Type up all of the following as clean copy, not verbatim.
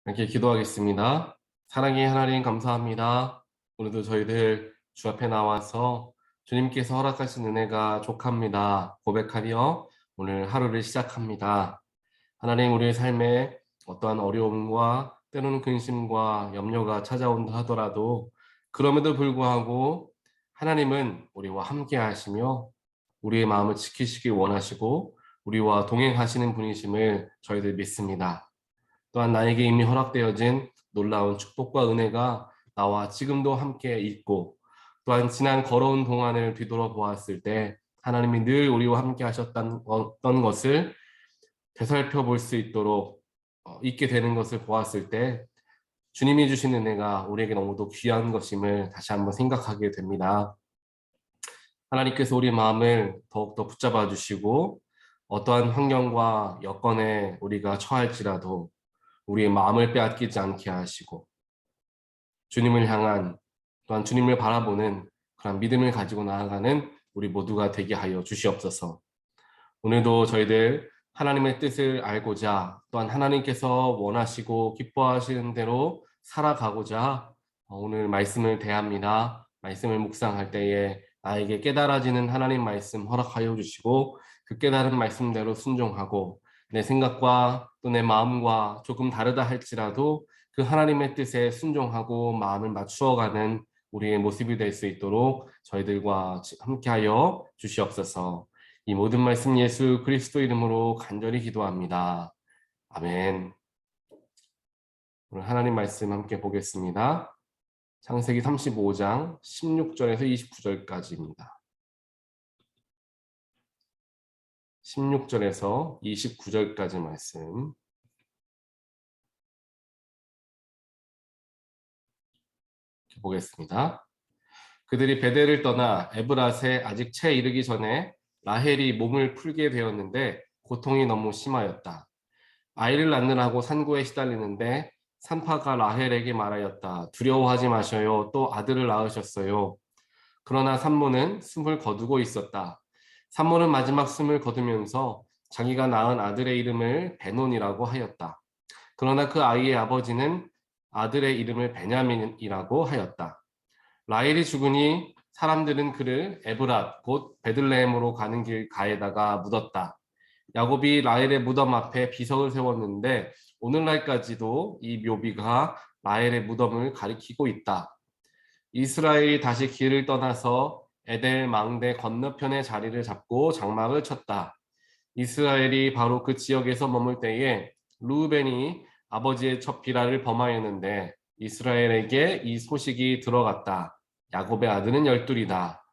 이렇게 기도하겠습니다. 사랑의 하나님 감사합니다. 오늘도 저희들 주 앞에 나와서 주님께서 허락하신 은혜가 족합니다. 고백하며 오늘 하루를 시작합니다. 하나님 우리의 삶에 어떠한 어려움과 때로는 근심과 염려가 찾아온다 하더라도 그럼에도 불구하고 하나님은 우리와 함께 하시며 우리의 마음을 지키시길 원하시고 우리와 동행하시는 분이심을 저희들 믿습니다. 또한 나에게 이미 허락되어진 놀라운 축복과 은혜가 나와 지금도 함께 있고 또한 지난 걸어온 동안을 뒤돌아보았을 때 하나님이 늘 우리와 함께 하셨던 어떤 것을 되살펴 볼 수 있도록 있게 되는 것을 보았을 때 주님이 주신 은혜가 우리에게 너무도 귀한 것임을 다시 한번 생각하게 됩니다. 하나님께서 우리 마음을 더욱더 붙잡아 주시고 어떠한 환경과 여건에 우리가 처할지라도 우리의 마음을 빼앗기지 않게 하시고 주님을 향한 또한 주님을 바라보는 그런 믿음을 가지고 나아가는 우리 모두가 되게 하여 주시옵소서. 오늘도 저희들 하나님의 뜻을 알고자 또한 하나님께서 원하시고 기뻐하시는 대로 살아가고자 오늘 말씀을 대합니다. 말씀을 묵상할 때에 나에게 깨달아지는 하나님 말씀 허락하여 주시고 그 깨달은 말씀대로 순종하고 내 생각과 또 내 마음과 조금 다르다 할지라도 그 하나님의 뜻에 순종하고 마음을 맞추어가는 우리의 모습이 될 수 있도록 저희들과 함께하여 주시옵소서. 이 모든 말씀 예수 그리스도 이름으로 간절히 기도합니다. 아멘. 오늘 하나님 말씀 함께 보겠습니다. 창세기 35장 16절에서 29절까지입니다. 16절에서 29절까지 말씀 보겠습니다. 그들이 베델을 떠나 에브랏에 아직 채 이르기 전에 라헬이 몸을 풀게 되었는데 고통이 너무 심하였다. 아이를 낳느라고 산고에 시달리는데 산파가 라헬에게 말하였다. 두려워하지 마셔요. 또 아들을 낳으셨어요. 그러나 산모는 숨을 거두고 있었다. 산모는 마지막 숨을 거두면서 자기가 낳은 아들의 이름을 베논이라고 하였다. 그러나 그 아이의 아버지는 아들의 이름을 베냐민이라고 하였다. 라헬이 죽으니 사람들은 그를 에브랏 곧 베들레헴으로 가는 길 가에다가 묻었다. 야곱이 라헬의 무덤 앞에 비석을 세웠는데 오늘날까지도 이 묘비가 라헬의 무덤을 가리키고 있다. 이스라엘이 다시 길을 떠나서 에델 망대 건너편의 자리를 잡고 장막을 쳤다. 이스라엘이 바로 그 지역에서 머물 때에 루벤이 아버지의 첫 비라를 범하였는데 이스라엘에게 이 소식이 들어갔다. 야곱의 아들은 열둘이다.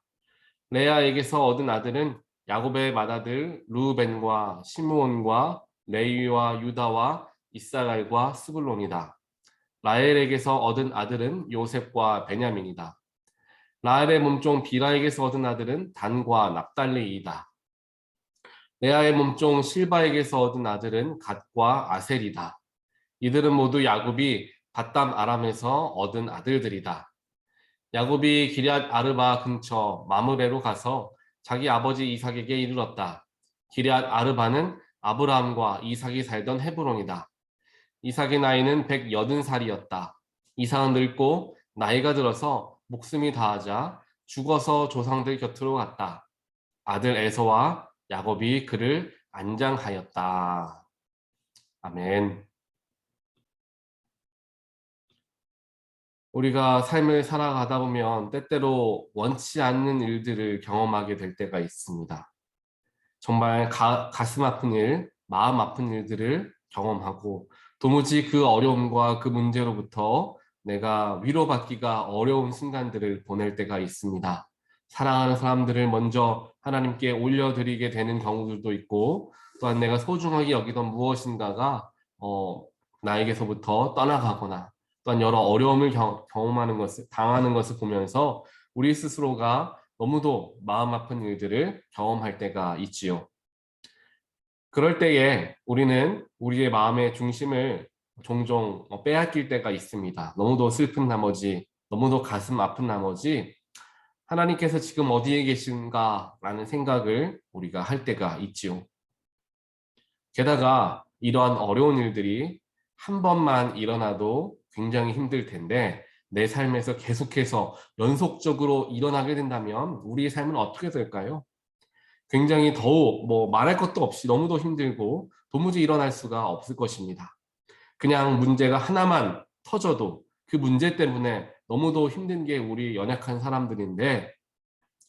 레아에게서 얻은 아들은 야곱의 맏아들 루벤과 시므온과 레위와 유다와 이사갈과 스불론이다. 라헬에게서 얻은 아들은 요셉과 베냐민이다. 라헬의 몸종 비라에게서 얻은 아들은 단과 납달리이다. 레아의 몸종 실바에게서 얻은 아들은 갓과 아셀이다. 이들은 모두 야곱이 밧담 아람에서 얻은 아들들이다. 야곱이 기럇 아르바 근처 마므레로 가서 자기 아버지 이삭에게 이르렀다. 기럇 아르바는 아브라함과 이삭이 살던 헤브론이다. 이삭의 나이는 180살이었다. 이삭은 늙고 나이가 들어서 목숨이 다하자 죽어서 조상들 곁으로 갔다. 아들 에서와 야곱이 그를 안장하였다. 아멘. 우리가 삶을 살아가다 보면 때때로 원치 않는 일들을 경험하게 될 때가 있습니다. 정말 가슴 아픈 일, 마음 아픈 일들을 경험하고 도무지 그 어려움과 그 문제로부터 내가 위로받기가 어려운 순간들을 보낼 때가 있습니다. 사랑하는 사람들을 먼저 하나님께 올려드리게 되는 경우들도 있고 또한 내가 소중하게 여기던 무엇인가가 나에게서부터 떠나가거나 또한 여러 어려움을 경험하는 것을 당하는 것을 보면서 우리 스스로가 너무도 마음 아픈 일들을 경험할 때가 있지요. 그럴 때에 우리는 우리의 마음의 중심을 종종 빼앗길 때가 있습니다. 너무도 슬픈 나머지, 너무도 가슴 아픈 나머지 하나님께서 지금 어디에 계신가라는 생각을 우리가 할 때가 있지요. 게다가 이러한 어려운 일들이 한 번만 일어나도 굉장히 힘들 텐데 내 삶에서 계속해서 연속적으로 일어나게 된다면 우리의 삶은 어떻게 될까요? 굉장히 더욱 말할 것도 없이 너무도 힘들고 도무지 일어날 수가 없을 것입니다. 그냥 문제가 하나만 터져도 그 문제 때문에 너무도 힘든 게 우리 연약한 사람들인데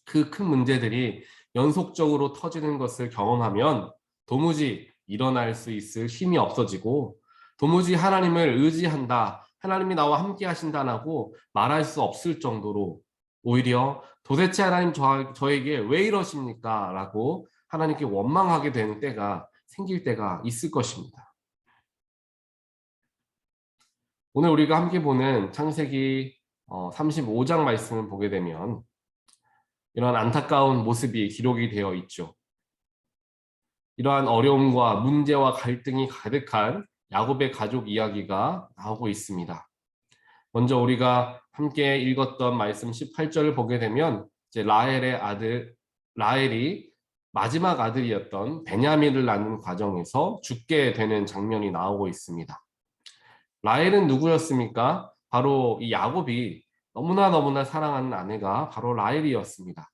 그 큰 문제들이 연속적으로 터지는 것을 경험하면 도무지 일어날 수 있을 힘이 없어지고 도무지 하나님을 의지한다, 하나님이 나와 함께 하신다라고 말할 수 없을 정도로 오히려 도대체 하나님 저에게 왜 이러십니까? 라고 하나님께 원망하게 되는 때가 생길 때가 있을 것입니다. 오늘 우리가 함께 보는 창세기 35장 말씀을 보게 되면 이런 안타까운 모습이 기록이 되어 있죠. 이러한 어려움과 문제와 갈등이 가득한 야곱의 가족 이야기가 나오고 있습니다. 먼저 우리가 함께 읽었던 말씀 18절을 보게 되면 이제 라헬의 아들 라헬이 마지막 아들이었던 베냐민을 낳는 과정에서 죽게 되는 장면이 나오고 있습니다. 라헬은 누구였습니까? 바로 이 야곱이 너무나 사랑하는 아내가 바로 라헬이었습니다.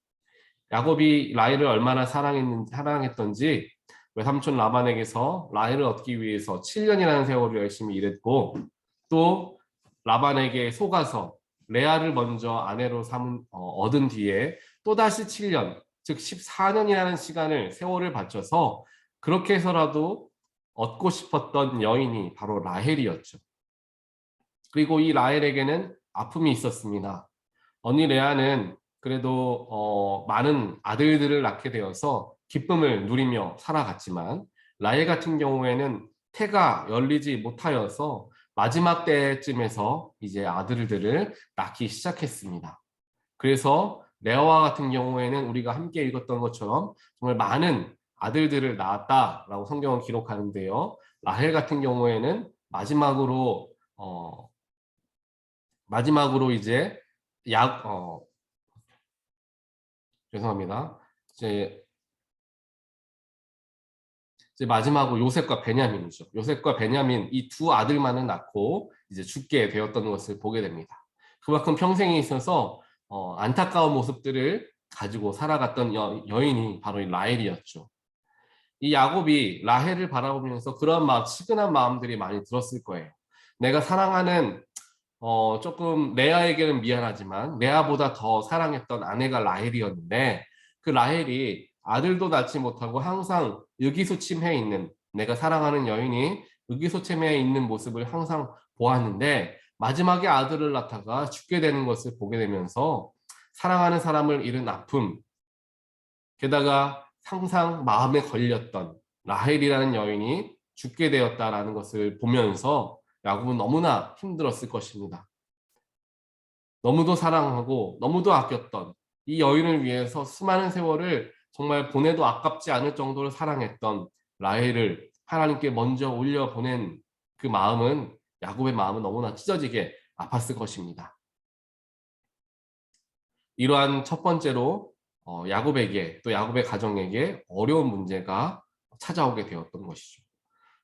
야곱이 라헬을 얼마나 사랑했던지 외삼촌 라반에게서 라헬을 얻기 위해서 7년이라는 세월을 열심히 일했고 또 라반에게 속아서 레아를 먼저 아내로 얻은 뒤에 또다시 7년, 즉 14년이라는 세월을 바쳐서 그렇게 해서라도 얻고 싶었던 여인이 바로 라헬이었죠. 그리고 이 라헬에게는 아픔이 있었습니다. 언니 레아는 그래도 많은 아들들을 낳게 되어서 기쁨을 누리며 살아갔지만 라헬 같은 경우에는 태가 열리지 못하여서 마지막 때쯤에서 이제 아들들을 낳기 시작했습니다. 그래서 레아와 같은 경우에는 우리가 함께 읽었던 것처럼 정말 많은 아들들을 낳았다라고 성경은 기록하는데요. 라헬 같은 경우에는 마지막으로 이제 약 죄송합니다. 이제 마지막으로 요셉과 베냐민이죠. 요셉과 베냐민 이 두 아들만을 낳고 이제 죽게 되었던 것을 보게 됩니다. 그만큼 평생에 있어서 안타까운 모습들을 가지고 살아갔던 여인이 바로 이 라헬이었죠. 이 야곱이 라헬을 바라보면서 그런 치근한 마음들이 많이 들었을 거예요. 내가 사랑하는 조금 레아에게는 미안하지만 레아보다 더 사랑했던 아내가 라헬이었는데 그 라헬이 아들도 낳지 못하고 항상 의기소침해 있는 내가 사랑하는 여인이 의기소침해 있는 모습을 항상 보았는데 마지막에 아들을 낳다가 죽게 되는 것을 보게 되면서 사랑하는 사람을 잃은 아픔 게다가 항상 마음에 걸렸던 라헬이라는 여인이 죽게 되었다라는 것을 보면서 야곱은 너무나 힘들었을 것입니다. 너무도 사랑하고 너무도 아꼈던 이 여인을 위해서 수많은 세월을 정말 보내도 아깝지 않을 정도로 사랑했던 라헬을 하나님께 먼저 올려보낸 그 마음은 야곱의 마음은 너무나 찢어지게 아팠을 것입니다. 이러한 첫 번째로 야곱에게 또 야곱의 가정에게 어려운 문제가 찾아오게 되었던 것이죠.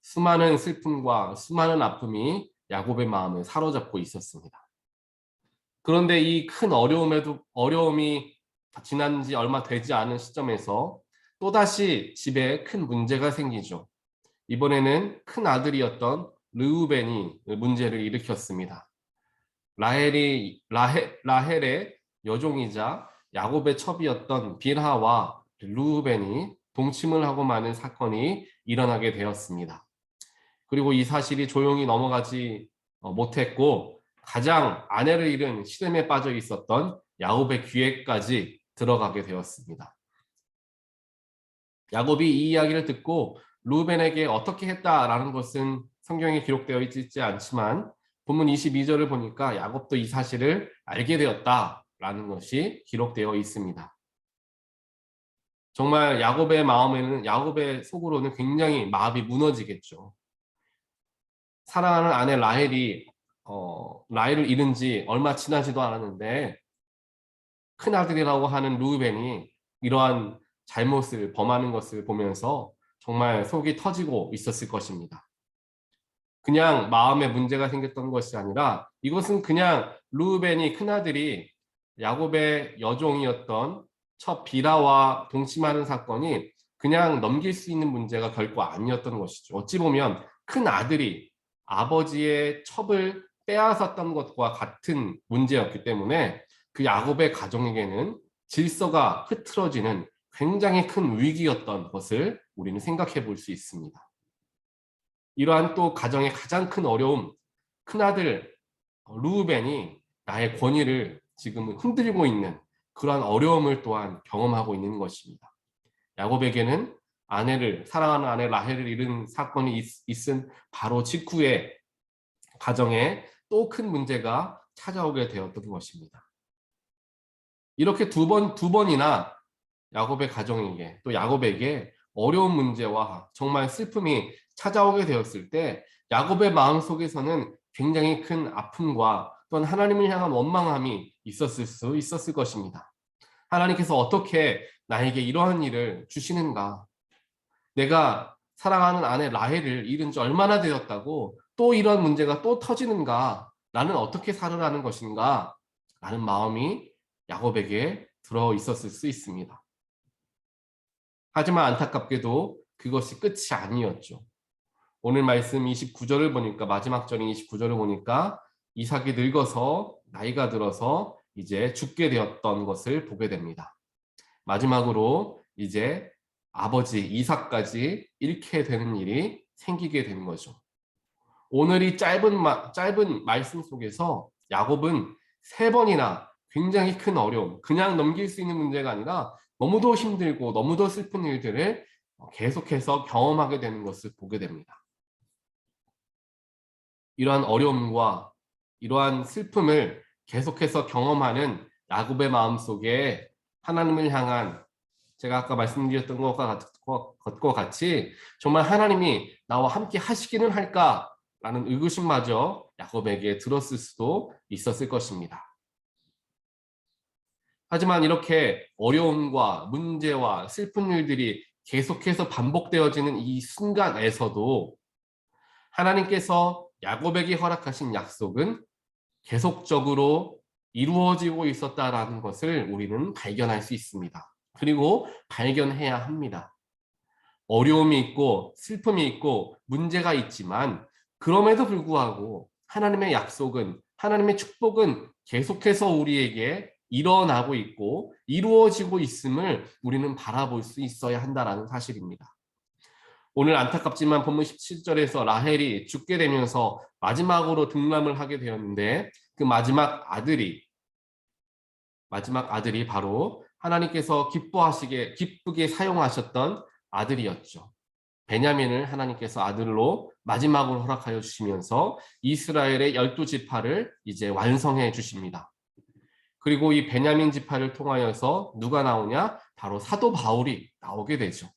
수많은 슬픔과 수많은 아픔이 야곱의 마음을 사로잡고 있었습니다. 그런데 이 큰 어려움이 지난 지 얼마 되지 않은 시점에서 또다시 집에 큰 문제가 생기죠. 이번에는 큰 아들이었던 르우벤이 문제를 일으켰습니다. 라헬의 여종이자 야곱의 첩이었던 빌하와 르우벤이 동침을 하고 마는 사건이 일어나게 되었습니다. 그리고 이 사실이 조용히 넘어가지 못했고 가장 아내를 잃은 시름에 빠져 있었던 야곱의 귀에까지 들어가게 되었습니다. 야곱이 이 이야기를 듣고 르우벤에게 어떻게 했다라는 것은 성경에 기록되어 있지 않지만 본문 22절을 보니까 야곱도 이 사실을 알게 되었다라는 것이 기록되어 있습니다. 정말 야곱의 속으로는 굉장히 마음이 무너지겠죠. 사랑하는 아내 라헬을 잃은 지 얼마 지나지도 않았는데 큰아들이라고 하는 르우벤이 이러한 잘못을 범하는 것을 보면서 정말 속이 터지고 있었을 것입니다. 그냥 마음에 문제가 생겼던 것이 아니라 이것은 그냥 르우벤이 큰아들이 야곱의 여종이었던 첫 비라와 동침하는 사건이 그냥 넘길 수 있는 문제가 결코 아니었던 것이죠. 어찌 보면 큰 아들이 아버지의 첩을 빼앗았던 것과 같은 문제였기 때문에 그 야곱의 가정에게는 질서가 흐트러지는 굉장히 큰 위기였던 것을 우리는 생각해 볼 수 있습니다. 이러한 또 가정의 가장 큰 어려움, 큰아들 르우벤이 나의 권위를 지금 흔들고 있는 그러한 어려움을 또한 경험하고 있는 것입니다. 야곱에게는 사랑하는 아내 라헬을 잃은 사건이 있은 바로 직후에 가정에 또 큰 문제가 찾아오게 되었던 것입니다. 이렇게 두 번이나 야곱의 가정에게 또 야곱에게 어려운 문제와 정말 슬픔이 찾아오게 되었을 때 야곱의 마음속에서는 굉장히 큰 아픔과 또한 하나님을 향한 원망함이 있었을 것입니다. 하나님께서 어떻게 나에게 이러한 일을 주시는가? 내가 사랑하는 아내 라헬을 잃은 지 얼마나 되었다고 또 이런 문제가 또 터지는가? 나는 어떻게 살아가는 것인가? 라는 마음이 야곱에게 들어 있었을 수 있습니다. 하지만 안타깝게도 그것이 끝이 아니었죠. 오늘 말씀 29절을 보니까 마지막 절인 29절을 보니까 이삭이 늙어서 나이가 들어서 이제 죽게 되었던 것을 보게 됩니다. 마지막으로 이제 아버지 이삭까지 잃게 되는 일이 생기게 되는 거죠. 오늘 이 짧은 말씀 속에서 야곱은 3번이나 굉장히 큰 어려움, 그냥 넘길 수 있는 문제가 아니라 너무도 힘들고 너무도 슬픈 일들을 계속해서 경험하게 되는 것을 보게 됩니다. 이러한 어려움과 이러한 슬픔을 계속해서 경험하는 야곱의 마음속에 하나님을 향한 제가 아까 말씀드렸던 것과 같이 정말 하나님이 나와 함께 하시기는 할까라는 의구심마저 야곱에게 들었을 수도 있었을 것입니다. 하지만 이렇게 어려움과 문제와 슬픈 일들이 계속해서 반복되어지는 이 순간에서도 하나님께서 야곱에게 허락하신 약속은 계속적으로 이루어지고 있었다라는 것을 우리는 발견할 수 있습니다. 그리고 발견해야 합니다. 어려움이 있고 슬픔이 있고 문제가 있지만 그럼에도 불구하고 하나님의 약속은 하나님의 축복은 계속해서 우리에게 일어나고 있고 이루어지고 있음을 우리는 바라볼 수 있어야 한다는 사실입니다. 오늘 안타깝지만 본문 17절에서 라헬이 죽게 되면서 마지막으로 등남을 하게 되었는데 그 마지막 아들이 바로 하나님께서 기쁘게 사용하셨던 아들이었죠. 베냐민을 하나님께서 아들로 마지막으로 허락하여 주시면서 이스라엘의 12지파를 이제 완성해 주십니다. 그리고 이 베냐민 지파를 통하여서 누가 나오냐? 바로 사도 바울이 나오게 되죠.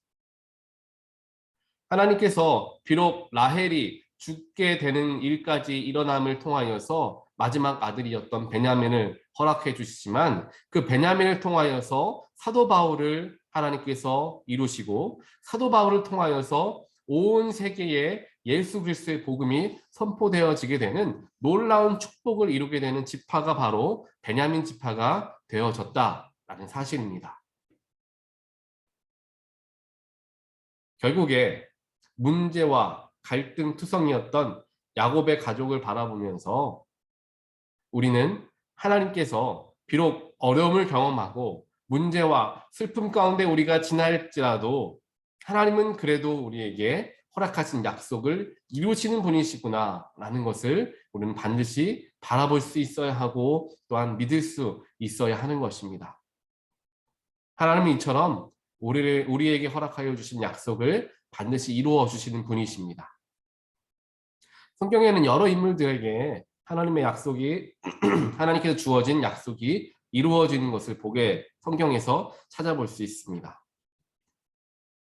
하나님께서 비록 라헬이 죽게 되는 일까지 일어남을 통하여서 마지막 아들이었던 베냐민을 허락해 주시지만 그 베냐민을 통하여서 사도 바울을 하나님께서 이루시고 사도 바울을 통하여서 온 세계에 예수 그리스도의 복음이 선포되어지게 되는 놀라운 축복을 이루게 되는 지파가 바로 베냐민 지파가 되어졌다라는 사실입니다. 결국에 문제와 갈등투성이었던 야곱의 가족을 바라보면서 우리는 하나님께서 비록 어려움을 경험하고 문제와 슬픔 가운데 우리가 지날지라도 하나님은 그래도 우리에게 허락하신 약속을 이루시는 분이시구나 라는 것을 우리는 반드시 바라볼 수 있어야 하고 또한 믿을 수 있어야 하는 것입니다. 하나님은 이처럼 우리에게 허락하여 주신 약속을 반드시 이루어 주시는 분이십니다. 성경에는 여러 인물들에게 하나님의 약속이 하나님께서 주어진 약속이 이루어지는 것을 성경에서 찾아볼 수 있습니다.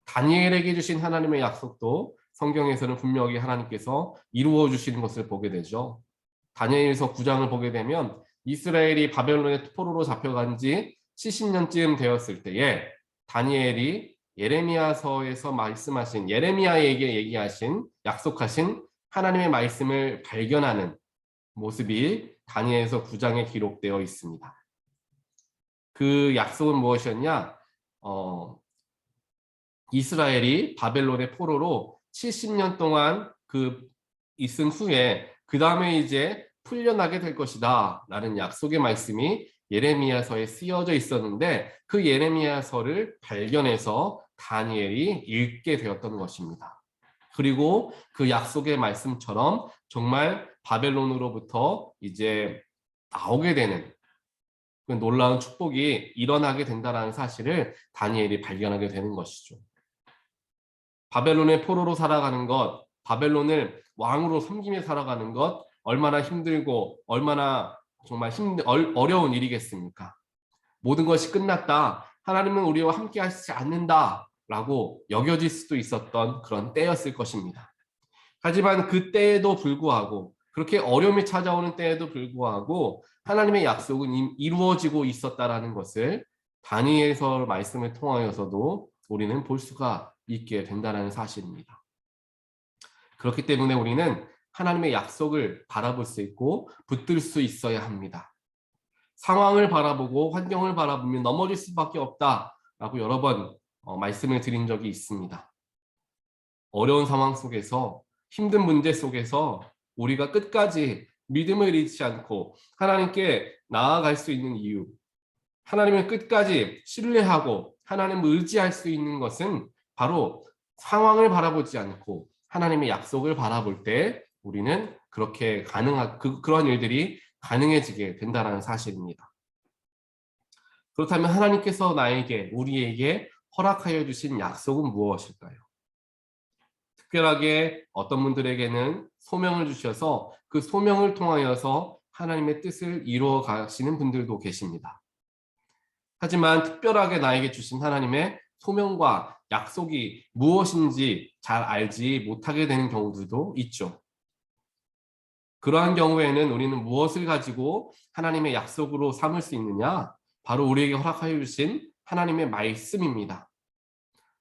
다니엘에게 주신 하나님의 약속도 성경에서는 분명히 하나님께서 이루어 주시는 것을 보게 되죠. 다니엘서 9장을 보게 되면 이스라엘이 바벨론의 포로로 잡혀간 지 70년쯤 되었을 때에 다니엘이 예레미야서에서 말씀하신 예레미야에게 약속하신 하나님의 말씀을 발견하는 모습이 다니엘서 9장에 기록되어 있습니다. 그 약속은 무엇이었냐? 이스라엘이 바벨론의 포로로 70년 동안 있은 후에 그 다음에 이제 풀려나게 될 것이다 라는 약속의 말씀이 예레미야서에 쓰여져 있었는데 그 예레미야서를 발견해서 다니엘이 읽게 되었던 것입니다. 그리고 그 약속의 말씀처럼 정말 바벨론으로부터 이제 나오게 되는 그 놀라운 축복이 일어나게 된다는 사실을 다니엘이 발견하게 되는 것이죠. 바벨론의 포로로 살아가는 것, 바벨론을 왕으로 섬기며 살아가는 것 얼마나 힘들고 얼마나 정말 어려운 일이겠습니까? 모든 것이 끝났다. 하나님은 우리와 함께 하시지 않는다. 라고 여겨질 수도 있었던 그런 때였을 것입니다. 하지만 그 때에도 불구하고 그렇게 어려움이 찾아오는 때에도 불구하고 하나님의 약속은 이루어지고 있었다라는 것을 다니엘서 말씀을 통하여서도 우리는 볼 수가 있게 된다는 사실입니다. 그렇기 때문에 우리는 하나님의 약속을 바라볼 수 있고 붙들 수 있어야 합니다. 상황을 바라보고 환경을 바라보면 넘어질 수밖에 없다라고 여러 번 말씀을 드린 적이 있습니다. 어려운 상황 속에서 힘든 문제 속에서 우리가 끝까지 믿음을 잃지 않고 하나님께 나아갈 수 있는 이유, 하나님을 끝까지 신뢰하고 하나님을 의지할 수 있는 것은 바로 상황을 바라보지 않고 하나님의 약속을 바라볼 때 우리는 그렇게 그런 일들이 가능해지게 된다는 사실입니다. 그렇다면 하나님께서 우리에게 허락하여 주신 약속은 무엇일까요? 특별하게 어떤 분들에게는 소명을 주셔서 그 소명을 통하여서 하나님의 뜻을 이루어 가시는 분들도 계십니다. 하지만 특별하게 나에게 주신 하나님의 소명과 약속이 무엇인지 잘 알지 못하게 되는 경우들도 있죠. 그러한 경우에는 우리는 무엇을 가지고 하나님의 약속으로 삼을 수 있느냐? 바로 우리에게 허락하여 주신 하나님의 말씀입니다.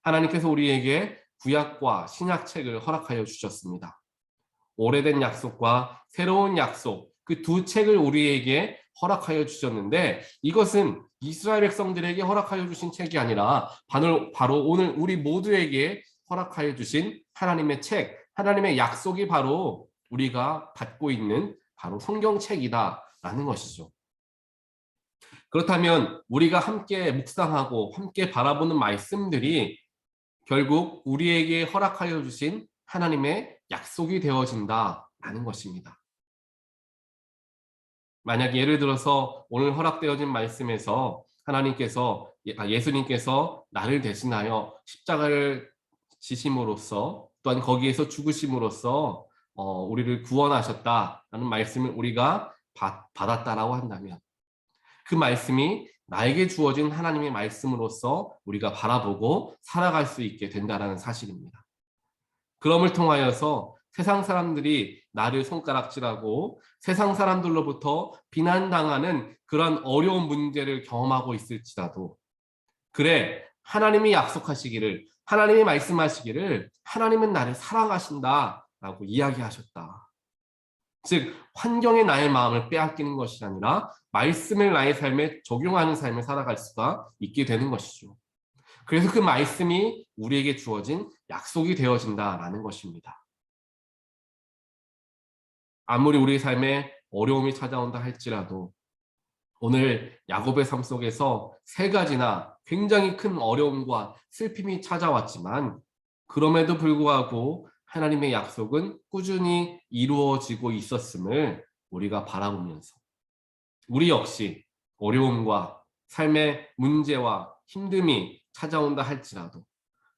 하나님께서 우리에게 구약과 신약책을 허락하여 주셨습니다. 오래된 약속과 새로운 약속, 그 두 책을 우리에게 허락하여 주셨는데 이것은 이스라엘 백성들에게 허락하여 주신 책이 아니라 바로 오늘 우리 모두에게 허락하여 주신 하나님의 책, 하나님의 약속이 바로 우리가 받고 있는 바로 성경책이다라는 것이죠. 그렇다면 우리가 함께 묵상하고 함께 바라보는 말씀들이 결국 우리에게 허락하여 주신 하나님의 약속이 되어진다라는 것입니다. 만약 예를 들어서 오늘 허락되어진 말씀에서 예수님께서 나를 대신하여 십자가를 지심으로써 또한 거기에서 죽으심으로써 우리를 구원하셨다라는 말씀을 우리가 받았다라고 한다면 그 말씀이 나에게 주어진 하나님의 말씀으로서 우리가 바라보고 살아갈 수 있게 된다는 사실입니다. 그럼을 통하여서 세상 사람들이 나를 손가락질하고 세상 사람들로부터 비난당하는 그런 어려운 문제를 경험하고 있을지라도 그래 하나님이 약속하시기를 하나님이 말씀하시기를 하나님은 나를 사랑하신다라고 이야기하셨다. 즉 환경에 나의 마음을 빼앗기는 것이 아니라 말씀을 나의 삶에 적용하는 삶을 살아갈 수가 있게 되는 것이죠. 그래서 그 말씀이 우리에게 주어진 약속이 되어진다라는 것입니다. 아무리 우리 삶에 어려움이 찾아온다 할지라도 오늘 야곱의 삶 속에서 세 가지나 굉장히 큰 어려움과 슬픔이 찾아왔지만 그럼에도 불구하고 하나님의 약속은 꾸준히 이루어지고 있었음을 우리가 바라보면서 우리 역시 어려움과 삶의 문제와 힘듦이 찾아온다 할지라도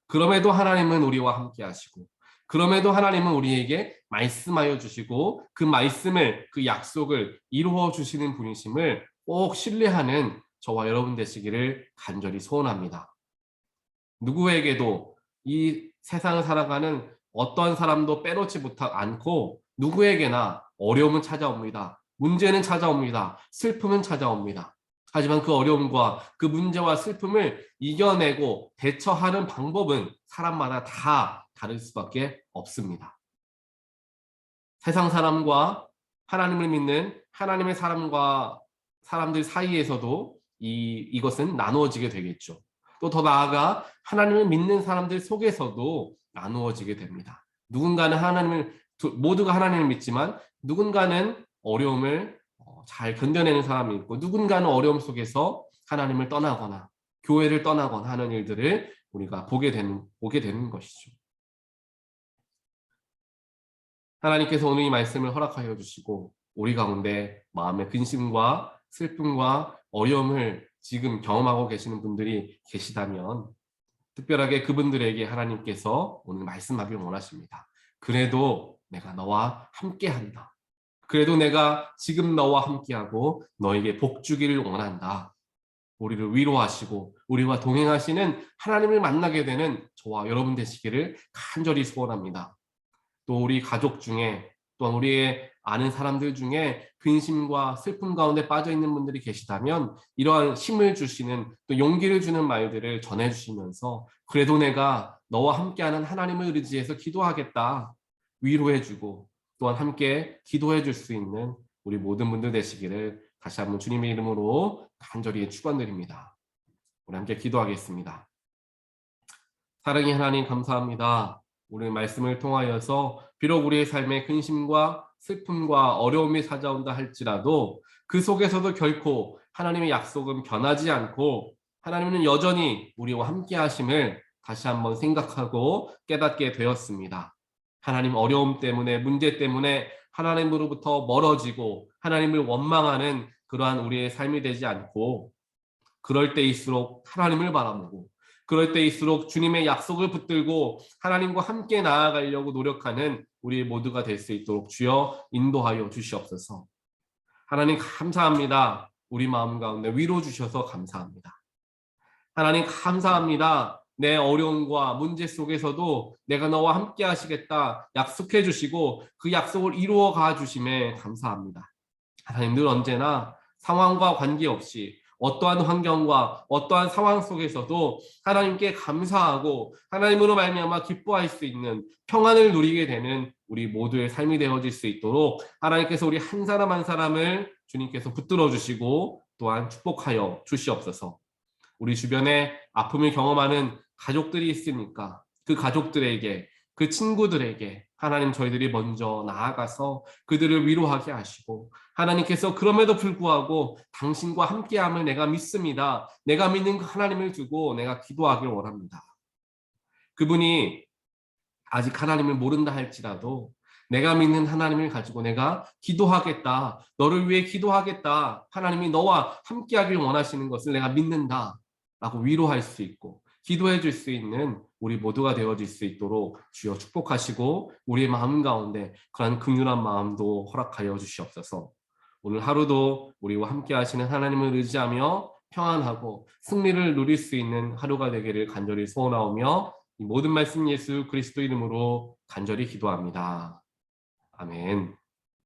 그럼에도 하나님은 우리와 함께 하시고 그럼에도 하나님은 우리에게 말씀하여 주시고 그 말씀을 그 약속을 이루어 주시는 분이심을 꼭 신뢰하는 저와 여러분 되시기를 간절히 소원합니다. 누구에게도 이 세상을 살아가는 어떤 사람도 빼놓지 않고 누구에게나 어려움은 찾아옵니다. 문제는 찾아옵니다. 슬픔은 찾아옵니다. 하지만 그 어려움과 그 문제와 슬픔을 이겨내고 대처하는 방법은 사람마다 다 다를 수밖에 없습니다. 세상 사람과 하나님을 믿는 하나님의 사람들 사이에서도 이것은 나누어지게 되겠죠. 또 더 나아가 하나님을 믿는 사람들 속에서도 나누어지게 됩니다. 모두가 하나님을 믿지만 누군가는 어려움을 잘 견뎌내는 사람이 있고, 누군가는 어려움 속에서 하나님을 떠나거나 교회를 떠나거나 하는 일들을 우리가 보게 되는 것이죠. 하나님께서 오늘 이 말씀을 허락하여 주시고 우리 가운데 마음의 근심과 슬픔과 어려움을 지금 경험하고 계시는 분들이 계시다면 특별하게 그분들에게 하나님께서 오늘 말씀하길 원하십니다. 그래도 내가 너와 함께한다. 그래도 내가 지금 너와 함께하고 너에게 복 주기를 원한다. 우리를 위로하시고 우리와 동행하시는 하나님을 만나게 되는 저와 여러분 되시기를 간절히 소원합니다. 또 우리 가족 중에, 또한 우리의 아는 사람들 중에 근심과 슬픔 가운데 빠져 있는 분들이 계시다면 이러한 힘을 주시는, 또 용기를 주는 말들을 전해주시면서 그래도 내가 너와 함께하는 하나님을 의지해서 기도하겠다 위로해주고 또한 함께 기도해 줄 수 있는 우리 모든 분들 되시기를 다시 한번 주님의 이름으로 간절히 축원드립니다. 우리 함께 기도하겠습니다. 사랑의 하나님, 감사합니다. 오늘 말씀을 통하여서 비록 우리의 삶에 근심과 슬픔과 어려움이 찾아온다 할지라도 그 속에서도 결코 하나님의 약속은 변하지 않고 하나님은 여전히 우리와 함께 하심을 다시 한번 생각하고 깨닫게 되었습니다. 하나님, 어려움 때문에, 문제 때문에 하나님으로부터 멀어지고 하나님을 원망하는 그러한 우리의 삶이 되지 않고, 그럴 때일수록 하나님을 바라보고 그럴 때일수록 주님의 약속을 붙들고 하나님과 함께 나아가려고 노력하는 우리 모두가 될 수 있도록 주여 인도하여 주시옵소서. 하나님, 감사합니다. 우리 마음 가운데 위로 주셔서 감사합니다. 하나님, 감사합니다. 내 어려움과 문제 속에서도 내가 너와 함께 하시겠다 약속해 주시고 그 약속을 이루어 가 주심에 감사합니다. 하나님, 늘 언제나 상황과 관계없이 어떠한 환경과 어떠한 상황 속에서도 하나님께 감사하고 하나님으로 말미암아 기뻐할 수 있는 평안을 누리게 되는 우리 모두의 삶이 되어질 수 있도록 하나님께서 우리 한 사람 한 사람을 주님께서 붙들어 주시고 또한 축복하여 주시옵소서. 우리 주변에 아픔을 경험하는 가족들이 있으니까 그 가족들에게, 그 친구들에게 하나님, 저희들이 먼저 나아가서 그들을 위로하게 하시고 하나님께서 그럼에도 불구하고 당신과 함께함을 내가 믿습니다. 내가 믿는 그 하나님을 두고 내가 기도하길 원합니다. 그분이 아직 하나님을 모른다 할지라도 내가 믿는 하나님을 가지고 내가 기도하겠다, 너를 위해 기도하겠다, 하나님이 너와 함께하길 원하시는 것을 내가 믿는다 라고 위로할 수 있고 기도해 줄 수 있는 우리 모두가 되어질 수 있도록 주여 축복하시고 우리의 마음 가운데 그러한 긍휼한 마음도 허락하여 주시옵소서. 오늘 하루도 우리와 함께 하시는 하나님을 의지하며 평안하고 승리를 누릴 수 있는 하루가 되기를 간절히 소원하오며 이 모든 말씀 예수 그리스도 이름으로 간절히 기도합니다. 아멘.